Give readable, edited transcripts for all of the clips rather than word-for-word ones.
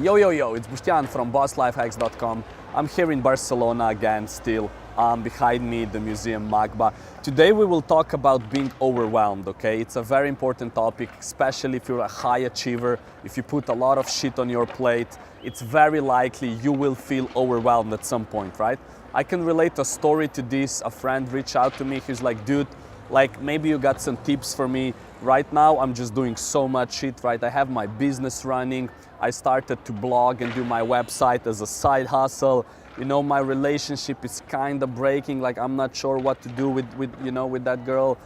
Yo, it's Bostjan from BossLifeHacks.com. I'm here in Barcelona again still. Behind me, the Museum Magba. Today we will talk about being overwhelmed, okay? It's a very important topic, especially if you're a high achiever. If you put a lot of shit on your plate, it's very likely you will feel overwhelmed at some point, right? I can relate a story to this. A friend reached out to me. He's like, dude, like maybe you got some tips for me. Right now I'm just doing so much shit, right? I have my business running. I started to blog and do my website as a side hustle. You know, my relationship is kind of breaking. Like I'm not sure what to do with that girl.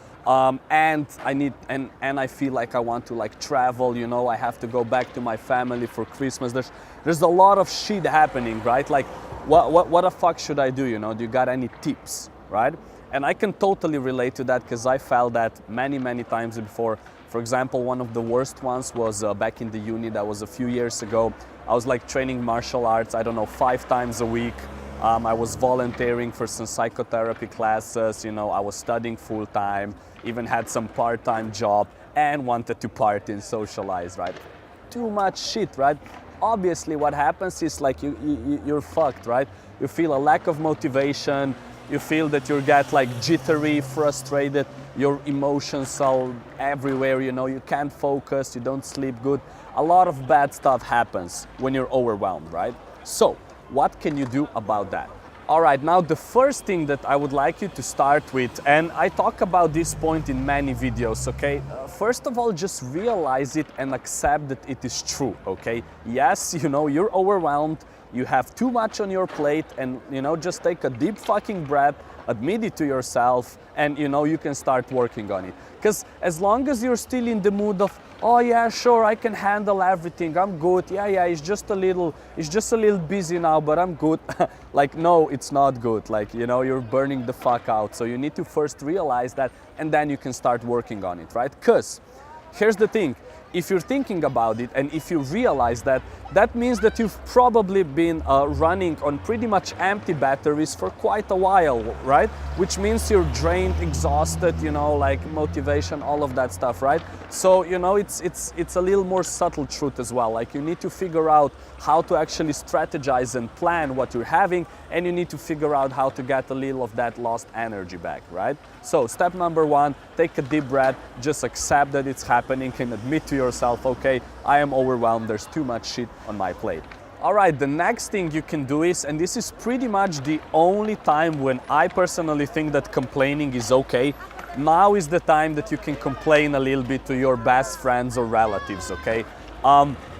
And I feel like I want to like travel. You know, I have to go back to my family for Christmas. There's a lot of shit happening, right? Like, what the fuck should I do? You know, do you got any tips, right? And I can totally relate to that because I felt that many times before. For example, one of the worst ones was back in the uni. That was a few years ago. I was like training martial arts, I don't know, 5 times a week. I was volunteering for some psychotherapy classes, you know, I was studying full time, even had some part-time job and wanted to party and socialize, right? Too much shit, right? Obviously what happens is like you're fucked, right? You feel a lack of motivation, you feel that you get like jittery, frustrated, your emotions are everywhere, you know, you can't focus, you don't sleep good. A lot of bad stuff happens when you're overwhelmed, right? So, what can you do about that? All right, now the first thing that I would like you to start with, and I talk about this point in many videos, okay? First of all, just realize it and accept that it is true, okay? Yes, you know, you're overwhelmed, you have too much on your plate, and you know, just take a deep fucking breath, admit it to yourself, and you know, you can start working on it. Because as long as you're still in the mood of, oh yeah, sure, I can handle everything, I'm good, yeah, it's just a little busy now, but I'm good. Like, no, it's not good. Like, you know, you're burning the fuck out. So you need to first realize that, and then you can start working on it, right? Because here's the thing, if you're thinking about it and if you realize that, that means that you've probably been running on pretty much empty batteries for quite a while, right? Which means you're drained, exhausted, you know, like motivation, all of that stuff, right? So, you know, it's a little more subtle truth as well. Like you need to figure out how to actually strategize and plan what you're having, and you need to figure out how to get a little of that lost energy back, right? So step number 1, take a deep breath, just accept that it's happening and admit to yourself, okay, I am overwhelmed, there's too much shit on my plate. All right, the next thing you can do is, and this is pretty much the only time when I personally think that complaining is okay, now is the time that you can complain a little bit to your best friends or relatives, okay?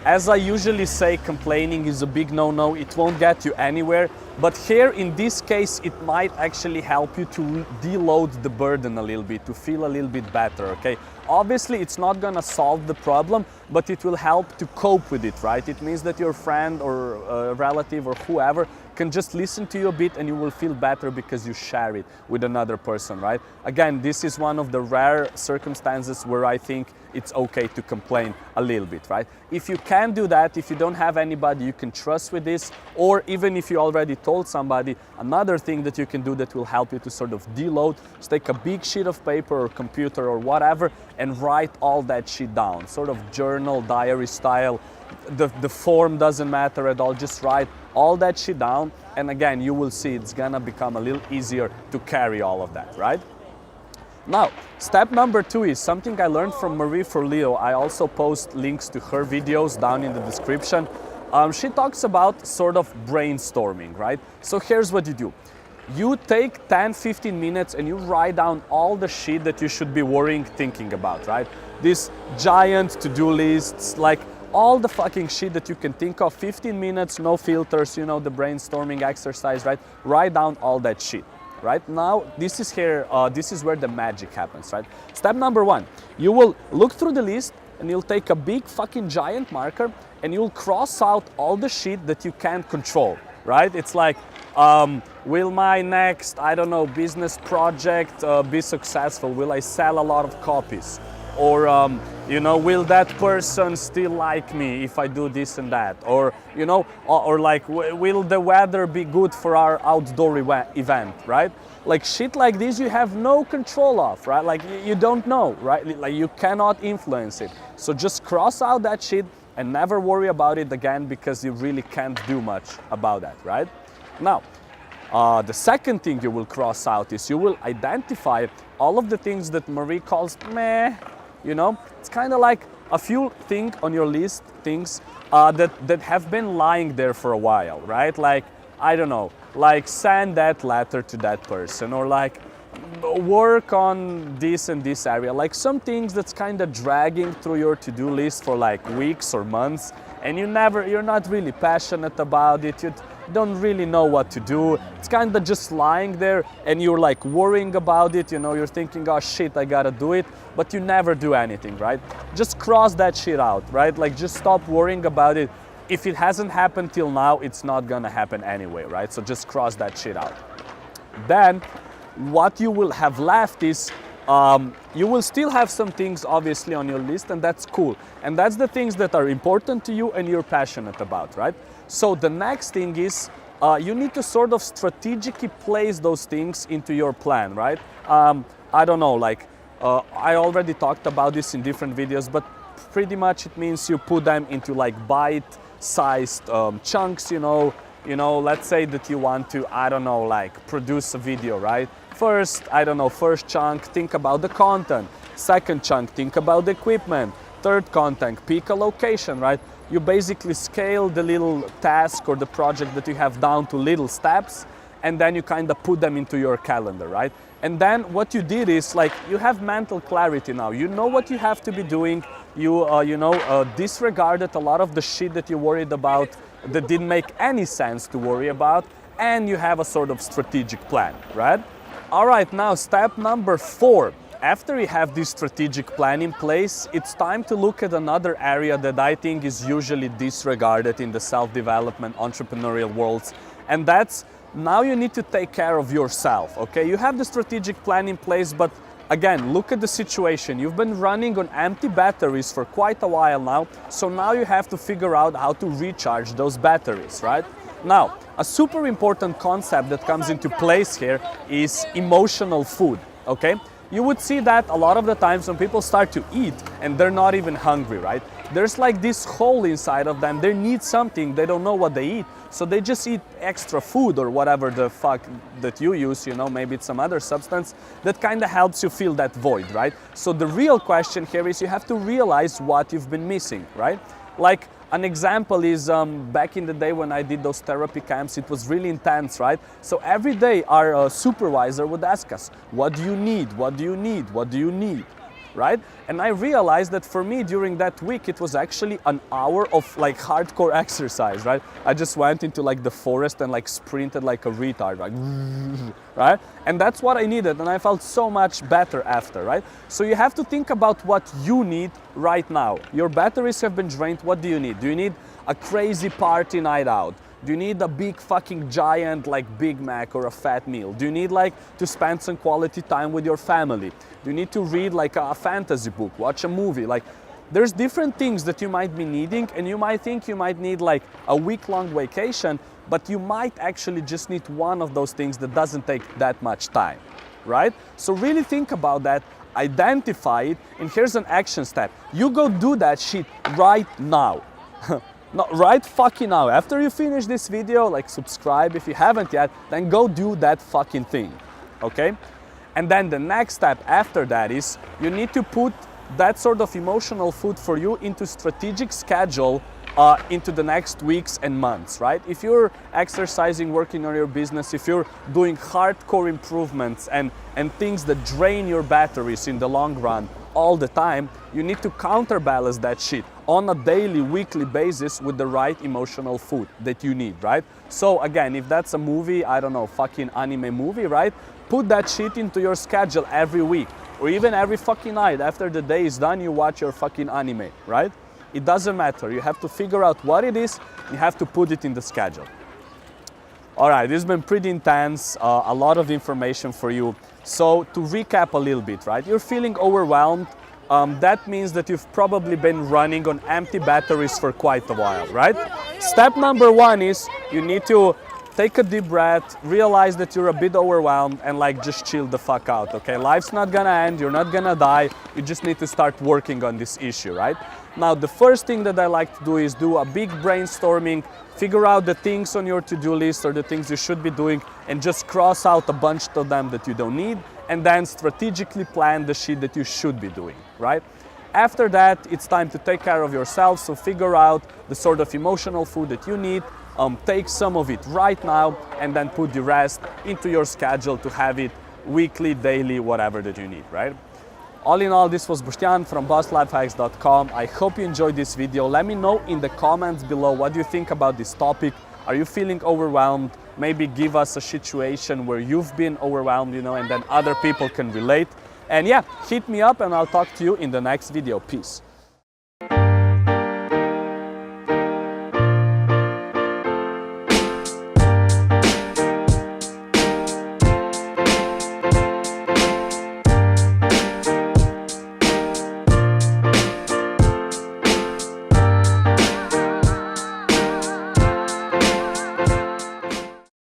As I usually say, complaining is a big no-no, it won't get you anywhere, but here in this case, it might actually help you to deload the burden a little bit, to feel a little bit better, okay? Obviously, it's not gonna solve the problem, but it will help to cope with it, right? It means that your friend or relative or whoever can just listen to you a bit and you will feel better because you share it with another person, right? Again, this is one of the rare circumstances where I think it's okay to complain a little bit, right? If you can do that, if you don't have anybody you can trust with this, or even if you already told somebody, another thing that you can do that will help you to sort of deload is take a big sheet of paper or computer or whatever and write all that shit down, sort of journal, diary style. The form doesn't matter at all, just write all that shit down, and again, you will see it's gonna become a little easier to carry all of that, right? Now, step number 2 is something I learned from Marie Forleo. I also post links to her videos down in the description. She talks about sort of brainstorming, right? So here's what you do. You take 10-15 minutes and you write down all the shit that you should be worrying, thinking about, right? These giant to-do lists, like all the fucking shit that you can think of, 15 minutes, no filters, you know, the brainstorming exercise, right? Write down all that shit. Right now, this is where the magic happens, right? Step number 1, you will look through the list and you'll take a big fucking giant marker and you'll cross out all the shit that you can't control, right? It's like, will my next, I don't know, business project be successful? Will I sell a lot of copies? Or, you know, will that person still like me if I do this and that? Or, you know, or like, will the weather be good for our outdoor event, right? Like shit like this you have no control of, right? Like you don't know, right? Like you cannot influence it. So just cross out that shit and never worry about it again, because you really can't do much about that, right? Now, the second thing you will cross out is you will identify all of the things that Marie calls meh. You know, it's kind of like a few things on your list, things that have been lying there for a while, right? Like, I don't know, like send that letter to that person, or like work on this and this area, like some things that's kind of dragging through your to-do list for like weeks or months, and you're not really passionate about it, you don't really know what to do, it's kind of just lying there, and you're like worrying about it, you know, you're thinking, oh shit, I gotta do it, but you never do anything, right? Just cross that shit out, right? Like, just stop worrying about it. If it hasn't happened till now, it's not gonna happen anyway, right? So just cross that shit out. Then what you will have left is you will still have some things obviously on your list, and that's cool, and that's the things that are important to you and you're passionate about, right? So the next thing is you need to sort of strategically place those things into your plan, right? I don't know, like I already talked about this in different videos, but pretty much it means you put them into like bite-sized chunks, you know, let's say that you want to, I don't know, like produce a video, right? First, I don't know, first chunk, think about the content. Second chunk, think about the equipment. Third content, pick a location, right? You basically scale the little task or the project that you have down to little steps, and then you kind of put them into your calendar, right? And then what you did is, like, you have mental clarity now. You know what you have to be doing. You disregarded a lot of the shit that you worried about that didn't make any sense to worry about, and you have a sort of strategic plan, right? All right, now step number 4. After you have this strategic plan in place, it's time to look at another area that I think is usually disregarded in the self-development entrepreneurial worlds, and that's now you need to take care of yourself, okay? You have the strategic plan in place, but again, look at the situation. You've been running on empty batteries for quite a while now, so now you have to figure out how to recharge those batteries, right? Now, a super important concept that comes into place here is emotional food, okay? You would see that a lot of the times when people start to eat and they're not even hungry, right? There's like this hole inside of them, they need something, they don't know what they eat, so they just eat extra food or whatever the fuck that you use, you know, maybe it's some other substance that kind of helps you fill that void, right? So the real question here is you have to realize what you've been missing, right? Like, an example is back in the day when I did those therapy camps, it was really intense, right? So every day our supervisor would ask us, what do you need? What do you need? What do you need? Right? And I realized that for me during that week, it was actually an hour of like hardcore exercise, right? I just went into like the forest and like sprinted like a retard, like, right? And that's what I needed, and I felt so much better after, right? So you have to think about what you need right now. Your batteries have been drained, what do you need? Do you need a crazy party night out? Do you need a big fucking giant like Big Mac or a fat meal? Do you need like to spend some quality time with your family? Do you need to read like a fantasy book, watch a movie? Like, there's different things that you might be needing, and you might think you might need like a week-long vacation, but you might actually just need one of those things that doesn't take that much time, right? So really think about that, identify it, and here's an action step. You go do that shit right now. No, right fucking now. After you finish this video, like subscribe if you haven't yet, then go do that fucking thing, okay? And then the next step after that is you need to put that sort of emotional food for you into strategic schedule into the next weeks and months, right? If you're exercising, working on your business, if you're doing hardcore improvements and things that drain your batteries in the long run all the time, you need to counterbalance that shit on a daily, weekly basis with the right emotional food that you need, right? So again, if that's a movie, I don't know, fucking anime movie, right? Put that shit into your schedule every week, or even every fucking night. After the day is done, you watch your fucking anime, right? It doesn't matter. You have to figure out what it is, you have to put it in the schedule. All right, this has been pretty intense, a lot of information for you. So to recap a little bit, right? You're feeling overwhelmed. That means that you've probably been running on empty batteries for quite a while, right? Step number 1 is you need to take a deep breath, realize that you're a bit overwhelmed, and like just chill the fuck out, okay? Life's not gonna end, you're not gonna die, you just need to start working on this issue, right? Now, the first thing that I like to do is do a big brainstorming, figure out the things on your to-do list or the things you should be doing, and just cross out a bunch of them that you don't need, and then strategically plan the shit that you should be doing, right? After that, it's time to take care of yourself, so figure out the sort of emotional food that you need, take some of it right now, and then put the rest into your schedule to have it weekly, daily, whatever that you need, right? All in all, this was Bostjan from BossLifeHacks.com. I hope you enjoyed this video. Let me know in the comments below what you think about this topic. Are you feeling overwhelmed? Maybe give us a situation where you've been overwhelmed, and then other people can relate. And yeah, hit me up and I'll talk to you in the next video. Peace.